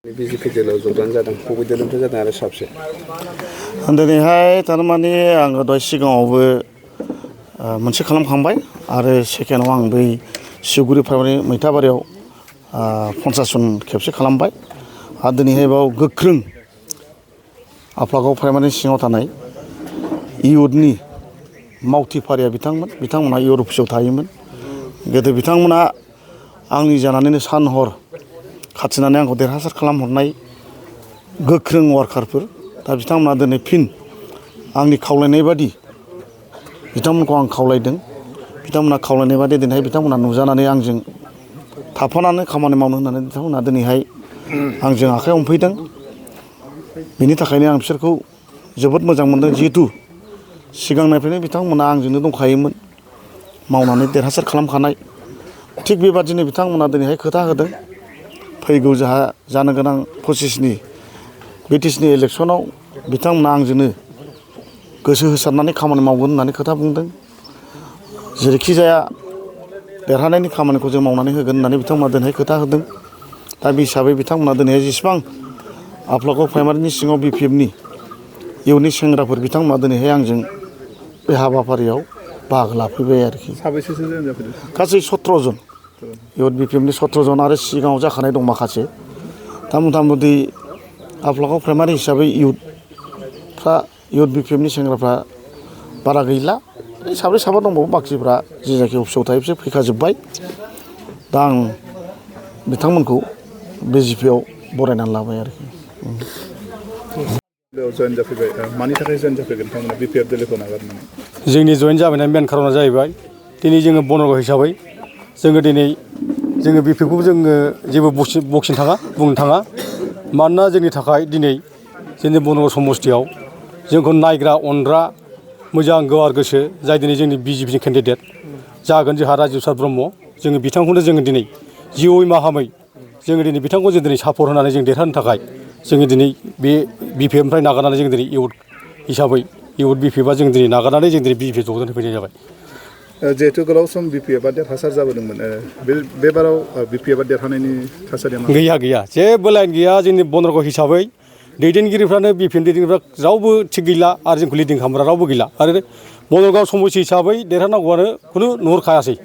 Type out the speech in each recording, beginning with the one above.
BJP दोलोआव जगदान जादों बबे दोलोनिफ्राय जादों आरो साबसे दिनैहाय थारमाने आङो दहाय सिगाङावबो मोनसे खालामखांबाय आरो सेकेन्डआव आं बै सिउगुरि प्राइमारि मैथाबारियाव 50 जन खेबसे खालामबाय आरो दिनैहाय बाव गोख्रों आफलागाव प्राइमारि सिङाव थानाय इयुथनि मावथिफारिया बिथांमोनहा इउथ अफिसाव थायोमोन गोदो बिथांमोना आंनि जानानैनो सान हर खाथिनानै आंखौ देरहासार खालामहरनाय गोख्रों वार्कारफोर दा बिथांमोना दिनै फिन आंनि खावलायनाय बादि बिथांमोनखौ आं खावलायदों बिथांमोना खावलायनाय बादि दिनैहाय बिथांमोना नुजानानै आंजों थाफानानै खामानि मावनो होननानै बिथांमोना दिनैहाय आंजों आखाइ हमफैदों बेनि थाखायनो आं बिसोरखौ जोबोद मोजां मोनदों जिहेतु सिगांनिफ्रायनो बिथांमोना आंजोंनो दंखायोमोन मावनानै देरहासार खालामखानाय थिग बेबादिनो बिथांमोना दिनैहाय खोथा होदों फैगौ जोंहा जानो गोनां 25नि बिटिसिनि इलेक्सनाव बिथांमोना आंजोंनो गोसो होसारनानै खामानि मावगोन होननानै खोथा बुंदों जेरैखि जाया देरहानायनि खामानिखौ जों मावनानै होगोन होननानै बिथांमोना दिनैहाय खोथा होदों दा बे हिसाबै बिथांमोना दिनैहाय जेसेबां आफलागाव प्राइमारिनि सिङाव BPFनि इयुथनि सेंग्राफोर बिथांमोना दिनैहाय आंजों बे हाबाफारियाव बाहागो लाफैबाय आरोखि साबैसेसो जन जाफैदों गासै 17 जन इउथ BPFनि 17 जन आरो सिगाङाव जाखानाय दं माखासे दा मथा-मथि आफलागाव प्राइमारि हिसाबै इउथ BPFनि सेंग्राफ्रा बारा गैला साब्रै साबा दंबावो बाखिफ्रा जे जायगायाव अफिसाव थायो बिसोर फैखाजोब्बाय दा आं बिथांमोनखौ BJPआव बरायनानै लाबाय आरोखि जयेन जाफैबाय मानि थाखाय जयेन जाफैगोन नोंथांमोना BPF दोलोखौ नागारनानै जोंनि जयेन जाबोनायनि मेन खारना जाहैबाय दिनै जोङो बनरगाव हिसाबै जोङो BPFखौ जोङो जेबो बुंनो थाङा मानोना जोंनि थाखाय दिनै जोंनि बनरगाव समस्थियाव जोंखौ नायग्रा अनग्रा मोजां गोवार गोसो जाय दिनै जोंनि BJPनि केन्डिडेट जागोन जोंहा राजिब प्रसाद ब्रह्म जोङो बिथांखौनो जोङो दिनै जिउयै माहामै जोङो दिनै बिथांखौ जों दिनै सापर्ट होनानै जों देरहानो थाखाय जोङो दिनै बे BPFनिफ्राय नागारनानै जों दिनै इउथ हिसाबै इउथ BPFआ जों दिनै नागारनानै जों दिनै BJP जगदान फैनाय जाबाय जिहेतु गोलाव सम BPFआ देरहासार जाबोदोंमोन बे बाराव BPFआ देरहानायनि थासारिया मा गैया जेबो लाइन गैया जोंनि बनरगाव हिसाबै दैदेनगिरिफ्रानो BPFनि दैदेनगिरिफ्रा रावबो थिग गैला आरो जोंखौ लिडिं खालामग्रा रावबो गैला आरो बनरगाव समस्ति हिसाबै देरहानांगौआनो खुनु नुहुरखायासै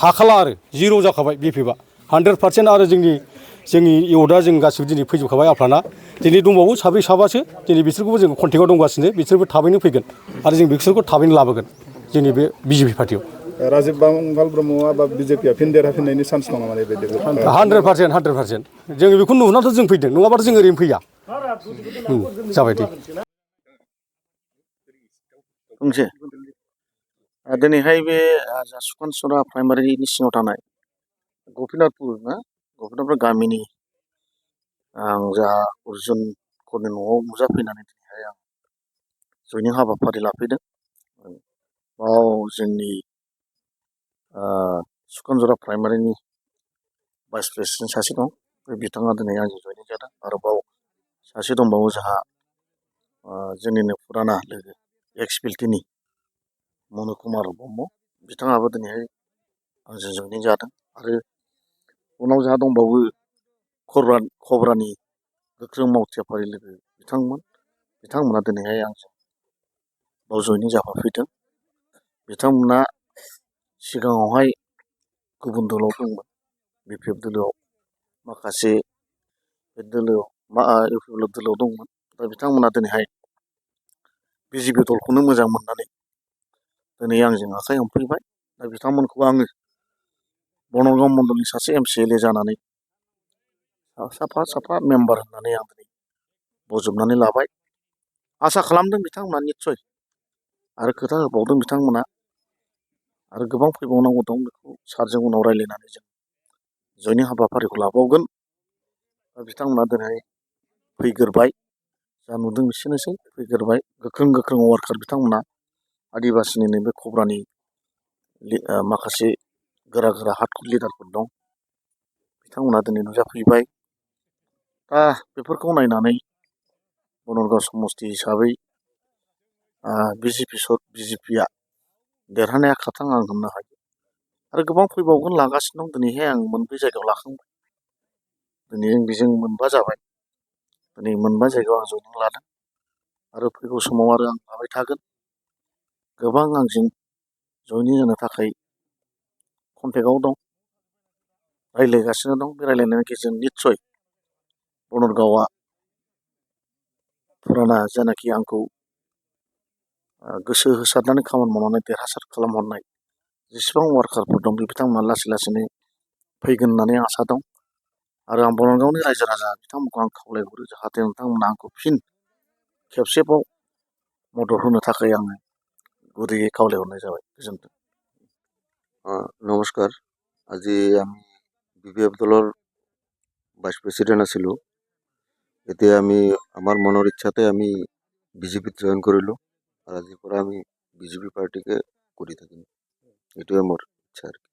हाखाला आरो जिर' जाखाबाय BPFआ 100% आरो जोंनि इउथआ जों गासिबो दिनै फैजोबखाबाय आफाना दिनै दंबावो साब्रै साबासो दिनै बिसोरखौबो जों कन्टेक्टआव दंगासिनो बिसोरबो थाबैनो फैगोन आरो जों बिसोरखौ थाबैनो लाबोगोन जोंनि बे BJP पार्टियाव राजिब बांगाल ब्रह्मआ बा BJPआ फिन देरहाफिननायनि चान्स दङ नामा बेबायदि 100% जोङो बेखौ नुहुरनानैथ' जों फैदों नङाबाथ' जों ओरैनो फैया जाबाय दे बुंसै दिनैहाय बे सुखानसरा प्राइमारिनि सिङाव थानाय गपिनाथपुर गामिनि आं जा अर्जुनफोरनि न'आव नुजाफैनानै दिनैहाय आं जयनिं हाबाफारि लाफैदों बाव जोंनि सुखानजरा प्राइमारिनि भाइस प्रेसिडेन्ट सासे दं बे बिथाङा दिनै आंजों जयनिं जादों आरोबाव सासे दंबावो जोंहा जोंनिनो फुराना लोगो एक्स-बिल्टिनि मनु कुमार ब्रह्म बिथाङाबो दिनैहाय आंजों जयनिं जादों आरो उनाव जोंहा दंबावो खबरानि गोख्रों मावथिफारि लोगो बिथांमोना दिनैहाय आंजों बाव जयनिं जाफाफैदों बिथांमोना सिगाङावहाय गुबुन दोलोआव दंमोन BPF दोलोआव माखासे UPF दोलोआव दंमोन दा बिथांमोना दिनैहाय BJP दलखौनो मोजां मोननानै दिनै आंजों आखाइ हमफैबाय दा बिथांमोनखौ आङो बनरगाव मण्डलनि सासे MCLA जानानै साफा मेम्बार होननानै आं दिनै बजबनानै लाबाय आसा खालामदों बिथांमोना निस्सय आरो खोथा होबावदों बिथांमोना आरो गोबां फैबावनांगौ दं बेखौ सारजों उनाव रायज्लायनानै जों जयनिं हाबाफारिखौ लाबावगोन बिथांमोना दिनै फैग्रोबाय जा नुदों बिसोरनोसै फैग्रोबाय गोख्रों वार्कार बिथांमोना आदिबासिनि नैबे खब्रानि माखासे गोरा हार्डक'र लिडारफोर दं बिथांमोना दिनै नुजाफैबाय दा बेफोरखौ नायनानै बनरगाव समस्ति हिसाबै BJPआ देरहानाया खाथां आं होननो हायो आरो गोबां फैबावगोन लागासिनो दं दिनैहाय आं मोनब्रै जायगायाव लाखांबाय दिनै बेजों मोनबा जाबाय दिनै मोनबा जायगायाव आं जइनिं लादों आरो फैगौ समाव आरो आं लाबाय थागोन। गोबां आंजों जइनिं जानो थाखाय कन्टेक्टआव दं, रायज्लायगासिनो दं। बे रायज्लायनायनि गेजेरजों निस्सय बनरगावआ फुराना जानाखि आंखौ गोसो होसारनानै खामानि मावनानै देरहासार खालामहरनाय जेसेबां वार्कारफोर दं बे बिथांमोना लासै लासैनो फैगोन होननानै आसा दं। आरो आं बनरगावनि रायजो राजा बिथांमोनखौ आं खावलायहरो जाहाथे नोंथांमोना आंखौ फिन खेबसेबाव मदद होनो थाखाय आङो गुरैयै खावलायहरनाय जाबाय। गोजोन्थों। নমস্কাৰ। আজি আমি BPF দলৰ ভাইচ প্ৰেচিডেণ্ট আছিলোঁ। এতিয়া আমি আমাৰ মনৰ ইচ্ছাতে আমি বিজেপিত জইন কৰিলোঁ আৰু আজিৰ পৰা আমি বিজেপি পাৰ্টিকে কৰি থাকিম। এইটোৱে মোৰ ইচ্ছা আৰু কি।